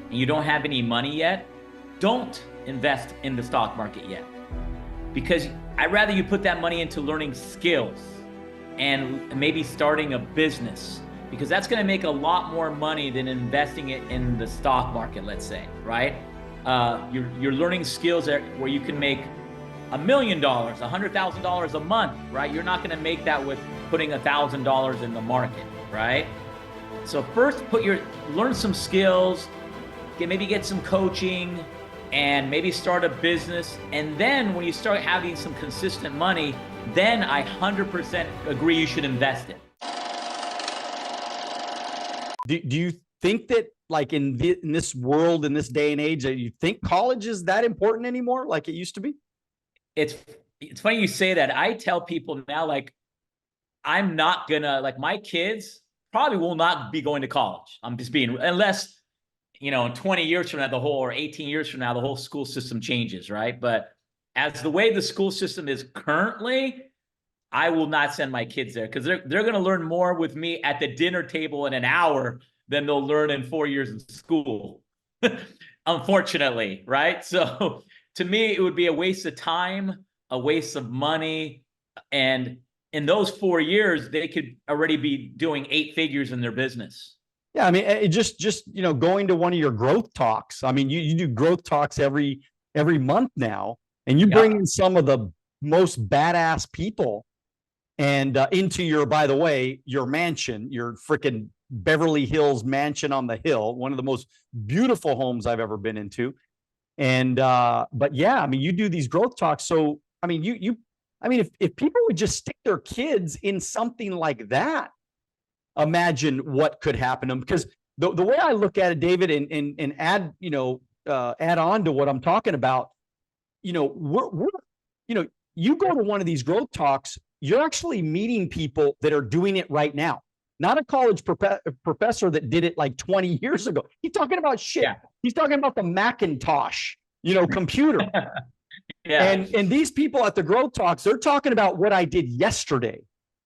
and you don't have any money yet, don't invest in the stock market yet. Because I'd rather you put that money into learning skills and maybe starting a business, because that's going to make a lot more money than investing it in the stock market, let's say, right? You're learning skills where you can make $1 million, $100,000 a month, right? You're not going to make that with putting $1,000 in the market, right? So first, learn some skills, maybe get some coaching, and maybe start a business. And then when you start having some consistent money, then I 100% agree you should invest it. Do you think that, like, in this world, in this day and age, that you think college is that important anymore like it used to be? It's funny you say that. I tell people now, like, I'm not gonna, like, my kids probably will not be going to college. I'm just being, unless, you know, 20 years from now, or 18 years from now, the whole school system changes, right? But as the way the school system is currently, I will not send my kids there, because they're going to learn more with me at the dinner table in an hour than they'll learn in 4 years in school, unfortunately, right? So to me, it would be a waste of time, a waste of money. And in those 4 years, they could already be doing 8 figures in their business. Yeah, I mean, it just you know, going to one of your growth talks. I mean, you do growth talks every month now, and you bring in some of the most badass people, and into your, by the way, your mansion, your freaking Beverly Hills mansion on the hill, one of the most beautiful homes I've ever been into. And but yeah, I mean, you do these growth talks. So I mean, I mean, if people would just stick their kids in something like that, imagine what could happen to them. Because the way I look at it, David, and add, you know, add on to what I'm talking about, you know, we're you know, you go to one of these growth talks, you're actually meeting people that are doing it right now. Not a college professor that did it like 20 years ago. He's talking about shit. Yeah. He's talking about the Macintosh, you know, computer. Yeah. And these people at the growth talks, they're talking about what I did yesterday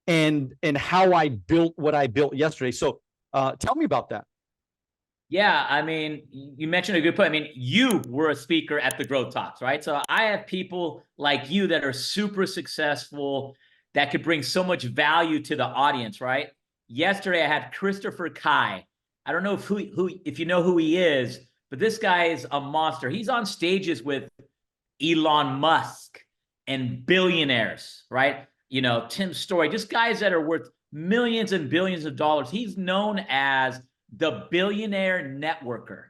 and how I built what I built yesterday. So tell me about that. Yeah, I mean, you mentioned a good point. I mean, you were a speaker at the growth talks, right? So I have people like you that are super successful, that could bring so much value to the audience, right? Yesterday, I had Christopher Kai. I don't know if you know who he is, but this guy is a monster. He's on stages with Elon Musk and billionaires, right? You know, Tim Story, just guys that are worth millions and billions of dollars. He's known as the billionaire networker.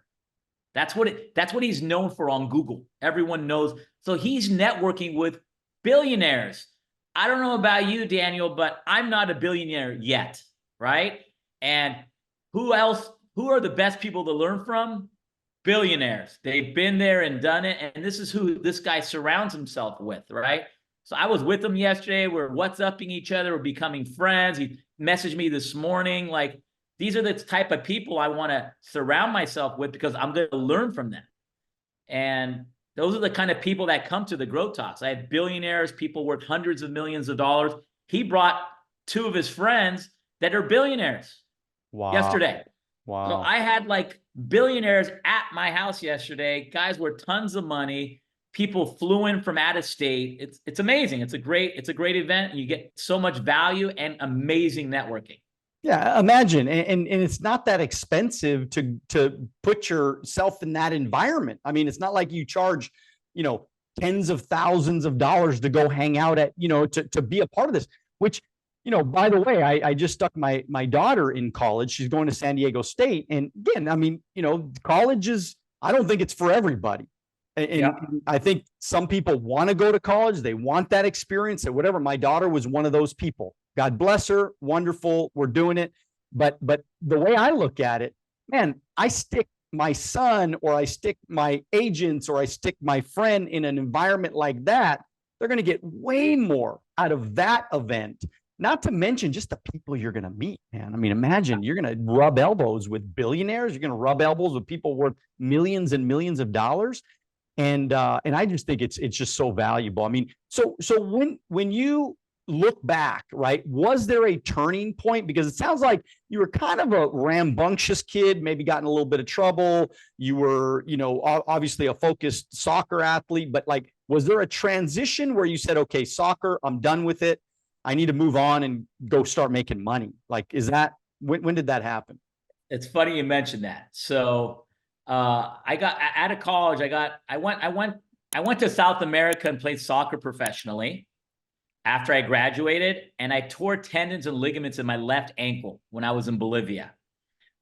That's what he's known for on Google. Everyone knows. So he's networking with billionaires. I don't know about you, Daniel, but I'm not a billionaire yet, right? And who else? Who are the best people to learn from? Billionaires. They've been there and done it. And this is who this guy surrounds himself with, right? So I was with him yesterday. We're WhatsApping each other. We're becoming friends. He messaged me this morning. Like, these are the type of people I want to surround myself with, because I'm going to learn from them. And those are the kind of people that come to the growth talks. I have billionaires, people worth hundreds of millions of dollars. He brought 2 of his friends that are billionaires. Wow. Yesterday. Wow. So I had like billionaires at my house yesterday, guys worth tons of money. People flew in from out of state. It's amazing. It's a great event, and you get so much value and amazing networking. Yeah, imagine, and it's not that expensive to put yourself in that environment. I mean, it's not like you charge, you know, tens of thousands of dollars to go hang out at, you know, to be a part of this. Which, you know, by the way, I just stuck my daughter in college. She's going to San Diego State, and again, I mean, you know, college is, I don't think it's for everybody. And I think some people want to go to college. They want that experience or whatever. My daughter was one of those people. God bless her. Wonderful. We're doing it. But the way I look at it, man, I stick my son, or I stick my agents, or I stick my friend in an environment like that, they're going to get way more out of that event. Not to mention just the people you're going to meet, man. I mean, imagine you're going to rub elbows with billionaires. You're going to rub elbows with people worth millions and millions of dollars. And I just think it's just so valuable. I mean, so when you look back, right? Was there a turning point? Because it sounds like you were kind of a rambunctious kid, maybe got in a little bit of trouble. You were, obviously a focused soccer athlete, but like, was there a transition where you said, okay, soccer, I'm done with it. I need to move on and go start making money? Like, when did that happen? It's funny you mentioned that. So I got out of college. I went to South America and played soccer professionally after I graduated, and I tore tendons and ligaments in my left ankle when I was in Bolivia.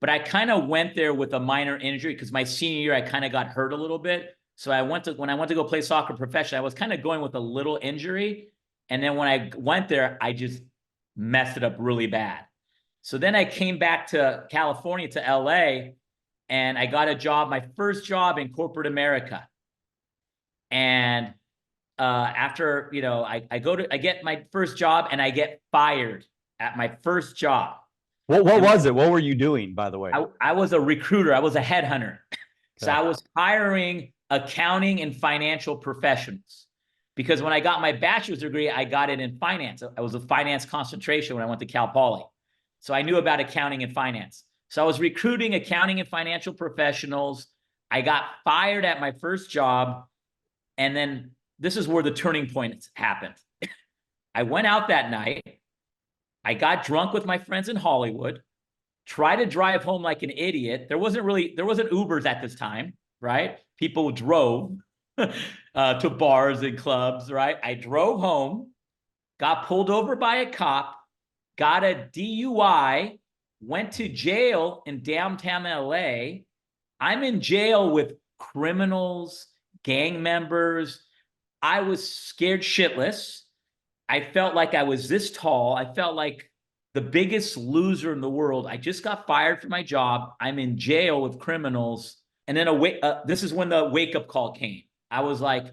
But I kind of went there with a minor injury because my senior year, I kind of got hurt a little bit. So when I went to go play soccer professionally, I was kind of going with a little injury. And then when I went there, I just messed it up really bad. So then I came back to California, to LA, and I got a job, my first job in corporate America. And after, I get my first job and I get fired at my first job. What was it? What were you doing, by the way? I was a recruiter. I was a headhunter. So I was hiring accounting and financial professionals, because when I got my bachelor's degree, I got it in finance. I was a finance concentration when I went to Cal Poly. So I knew about accounting and finance. So I was recruiting accounting and financial professionals. I got fired at my first job. And then this is where the turning point happened. I went out that night. I got drunk with my friends in Hollywood, tried to drive home like an idiot. There wasn't Ubers at this time, right? People drove to bars and clubs, right? I drove home, got pulled over by a cop, got a DUI, went to jail in downtown LA. I'm in jail with criminals, gang members. I was scared shitless. I felt like I was this tall. I felt like the biggest loser in the world. I just got fired from my job. I'm in jail with criminals. And then this is when the wake-up call came. I was like,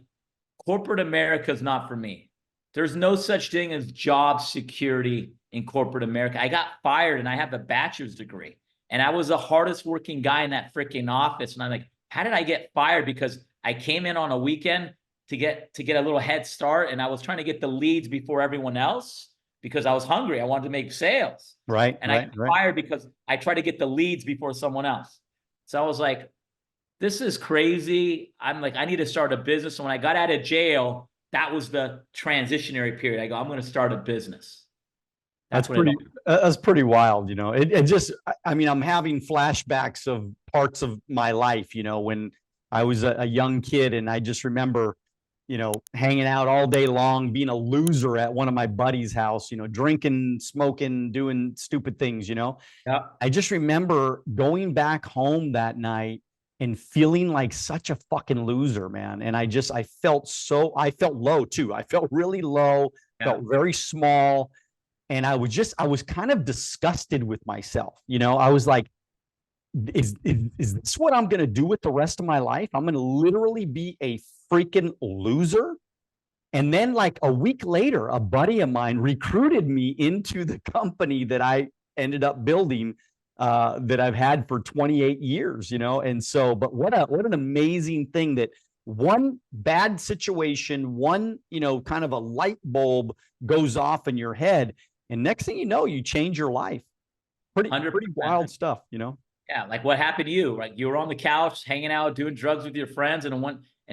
corporate America is not for me. There's no such thing as job security in corporate America. I got fired and I have a bachelor's degree. And I was the hardest working guy in that freaking office. And I'm like, how did I get fired? Because I came in on a weekend to get a little head start, and I was trying to get the leads before everyone else because I was hungry. I wanted to make sales. Right. And I got fired because I tried to get the leads before someone else. So I was like, this is crazy. I'm like, I need to start a business. So when I got out of jail, that was the transitionary period. I go, I'm going to start a business. That's pretty wild. It just, I mean, I'm having flashbacks of parts of my life, when I was a young kid, and I just remember, hanging out all day long, being a loser at one of my buddies' house, drinking, smoking, doing stupid things, Yeah. I just remember going back home that night and feeling like such a fucking loser, man. And I felt low too. I felt really low, felt very small. And I was kind of disgusted with myself. I was like, is this what I'm going to do with the rest of my life? I'm going to literally be a freaking loser. And then like a week later, a buddy of mine recruited me into the company that I ended up building, that I've had for 28 years, And so, but what an amazing thing that one bad situation, one, kind of a light bulb goes off in your head. And next thing you know, you change your life. Pretty wild stuff, Yeah, like what happened to you? Right, you were on the couch, hanging out, doing drugs with your friends, and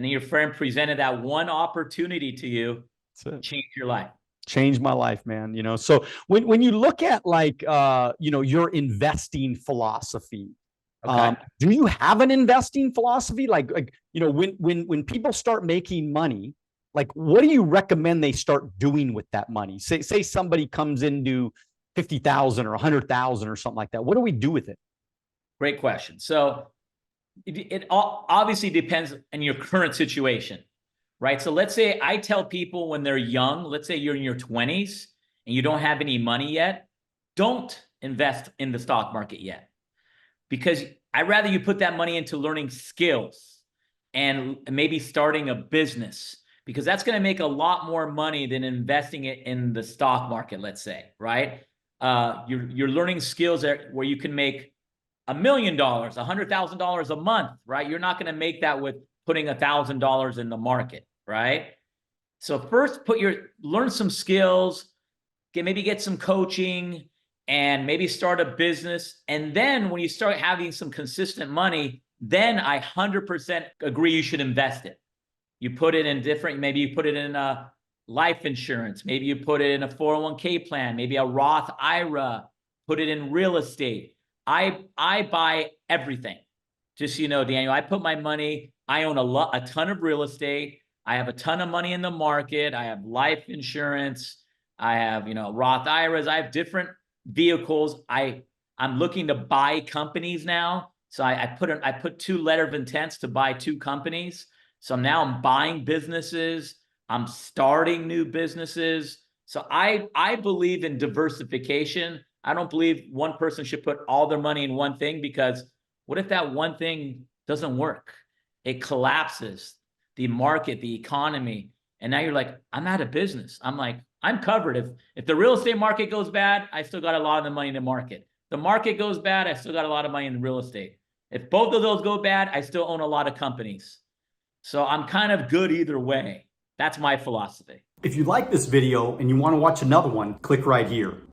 then your friend presented that one opportunity to you to change your life. Change my life, man. So when you look at like your investing philosophy, do you have an investing philosophy? Like when people start making money, like what do you recommend they start doing with that money? Say somebody comes into 50,000 or 100,000 or something like that. What do we do with it? Great question. So it obviously depends on your current situation, right? So let's say I tell people when they're young, let's say you're in your 20s and you don't have any money yet, don't invest in the stock market yet, because I'd rather you put that money into learning skills and maybe starting a business, because that's going to make a lot more money than investing it in the stock market, let's say, right? You're learning skills where you can make $1 million, $100,000 a month, right? You're not going to make that with putting $1,000 in the market, right? So first learn some skills, maybe get some coaching and maybe start a business. And then when you start having some consistent money, then I 100% agree you should invest it. You put it in different, maybe you put it in a life insurance, maybe you put it in a 401k plan, maybe a Roth IRA, put it in real estate. I buy everything. Just so you know, Daniel, I put my money, I own a ton of real estate. I have a ton of money in the market. I have life insurance. I have, Roth IRAs. I have different vehicles. I'm looking to buy companies now. So I put 2 letter of intents to buy 2 companies. So now I'm buying businesses. I'm starting new businesses. So I believe in diversification. I don't believe one person should put all their money in one thing, because what if that one thing doesn't work? It collapses the market, the economy. And now you're like, I'm out of business. I'm like, I'm covered. If the real estate market goes bad, I still got a lot of the money in the market. The market goes bad, I still got a lot of money in real estate. If both of those go bad, I still own a lot of companies. So I'm kind of good either way. That's my philosophy. If you like this video and you want to watch another one, click right here.